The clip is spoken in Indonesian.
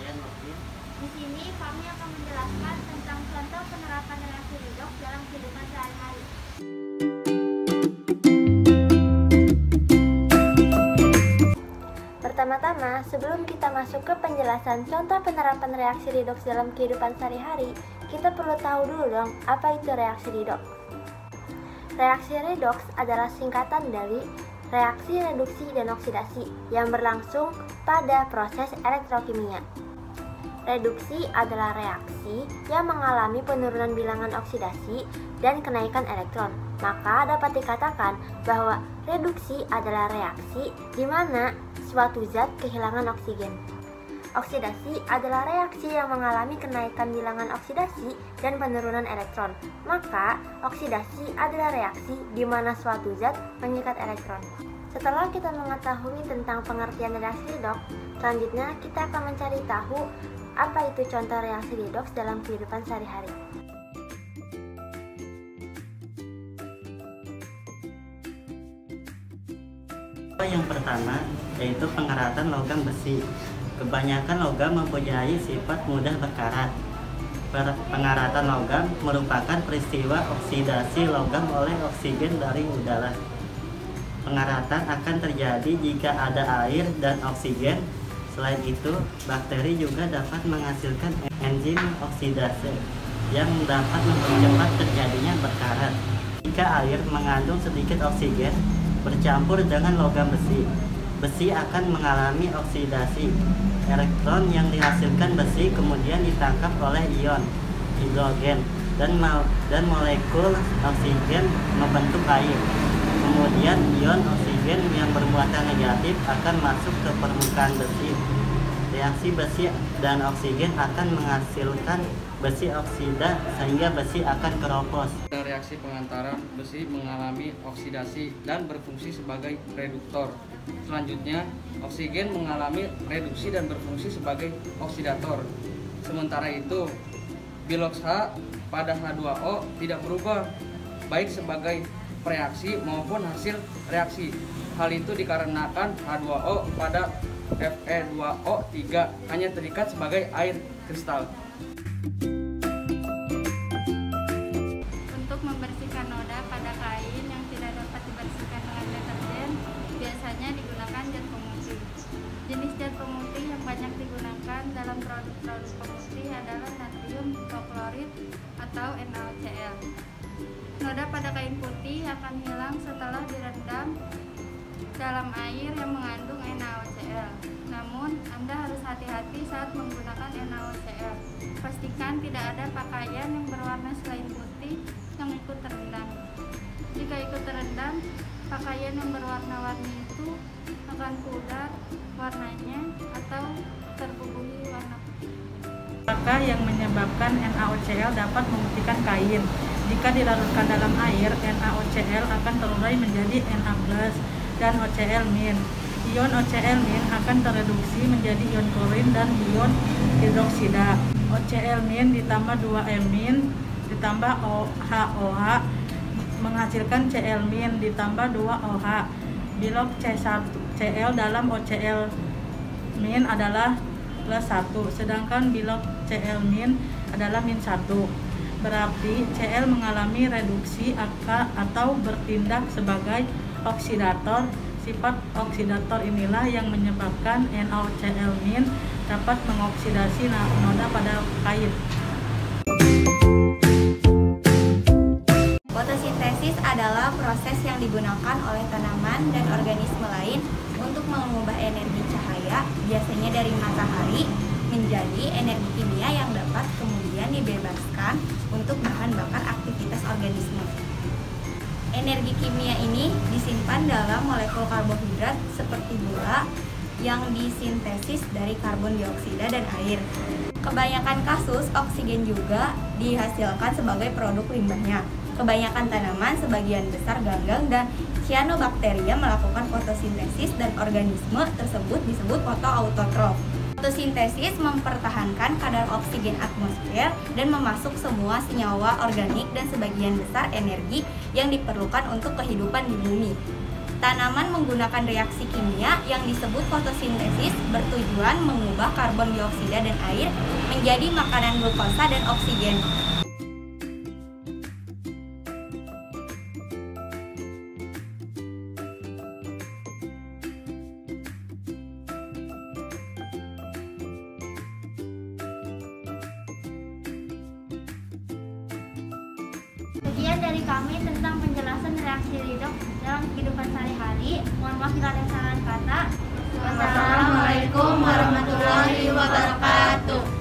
pertanyaan mungkin. Di sini kami akan menjelaskan tentang contoh penerapan reaksi redoks dalam kehidupan sehari-hari. Pertama-tama, sebelum kita masuk ke penjelasan contoh penerapan reaksi redoks dalam kehidupan sehari-hari, kita perlu tahu dulu dong, apa itu reaksi redoks. Reaksi redoks adalah singkatan dari reaksi reduksi dan oksidasi yang berlangsung pada proses elektrokimia. Reduksi adalah reaksi yang mengalami penurunan bilangan oksidasi dan kenaikan elektron. Maka dapat dikatakan bahwa reduksi adalah reaksi di mana suatu zat kehilangan oksigen. Oksidasi adalah reaksi yang mengalami kenaikan bilangan oksidasi dan penurunan elektron. Maka, oksidasi adalah reaksi di mana suatu zat mengikat elektron. Setelah kita mengetahui tentang pengertian reaksi redoks, selanjutnya kita akan mencari tahu apa itu contoh reaksi redoks dalam kehidupan sehari-hari. Yang pertama yaitu pengeratan logam besi. Kebanyakan logam mempunyai sifat mudah berkarat. Pengeratan logam merupakan peristiwa oksidasi logam oleh oksigen dari udara. Pengeratan akan terjadi jika ada air dan oksigen. Selain itu, bakteri juga dapat menghasilkan enzim oksidase yang dapat mempercepat terjadinya berkarat. Jika air mengandung sedikit oksigen bercampur dengan logam besi, besi akan mengalami oksidasi. Elektron yang dihasilkan besi kemudian ditangkap oleh ion hidrogen dan molekul oksigen membentuk air. Kemudian ion oksigen yang bermuatan negatif akan masuk ke permukaan besi. Reaksi besi dan oksigen akan menghasilkan besi oksida sehingga besi akan keropos. Reaksi pengantaran besi mengalami oksidasi dan berfungsi sebagai reduktor. Selanjutnya, oksigen mengalami reduksi dan berfungsi sebagai oksidator. Sementara itu, bilox H pada H2O tidak berubah, baik sebagai reaksi maupun hasil reaksi. Hal itu dikarenakan H2O pada Fe2O3 hanya terikat sebagai air kristal. Untuk membersihkan noda pada kain yang tidak dapat dibersihkan dengan deterjen, biasanya digunakan zat pemutih. Jenis zat pemutih yang banyak digunakan dalam produk-produk pemutih adalah natrium hipoklorit atau NaOCl. Noda pada kain putih akan hilang setelah direndam dalam air yang mengandung NaOCl. Namun, Anda harus hati-hati saat menggunakan NaOCl. Pastikan tidak ada pakaian yang berwarna selain putih yang ikut terendam. Jika ikut terendam, pakaian yang berwarna-warni itu akan pudar warnanya atau terbubuhi warna putih. Apakah yang menyebabkan NaOCl dapat memutihkan kain? Jika dilarutkan dalam air, NaOCl akan terurai menjadi Na+ dan OCl-. Ion OCl- akan tereduksi menjadi ion klorin dan ion hidroksida. OCl- ditambah 2-amin ditambah HOH menghasilkan Cl- ditambah 2OH. Bilox C1Cl dalam OCl- adalah +1, sedangkan bilox Cl- adalah -1. Berarti Cl mengalami reduksi atau bertindak sebagai oksidator. Sifat oksidator inilah yang menyebabkan NaOCl- dapat mengoksidasi noda pada kain. Fotosintesis adalah proses yang digunakan oleh tanaman dan organisme lain untuk mengubah energi cahaya, biasanya dari matahari, menjadi energi kimia yang dapat kemudian dibebaskan untuk bahan bakar aktivitas organisme. Energi kimia ini disimpan dalam molekul karbohidrat seperti gula yang disintesis dari karbon dioksida dan air. Kebanyakan kasus, oksigen juga dihasilkan sebagai produk limbahnya. Kebanyakan tanaman, sebagian besar ganggang dan cyanobacteria melakukan fotosintesis dan organisme tersebut disebut fotoautotrof. Fotosintesis mempertahankan kadar oksigen atmosfer dan memasuk semua senyawa organik dan sebagian besar energi yang diperlukan untuk kehidupan di bumi. Tanaman menggunakan reaksi kimia yang disebut fotosintesis bertujuan mengubah karbon dioksida dan air menjadi makanan glukosa dan oksigen. Sekian dari kami tentang penjelasan reaksi redoks dalam kehidupan sehari-hari. Mohon maaf bila ada kesalahan kata. Wassalamualaikum warahmatullahi wabarakatuh.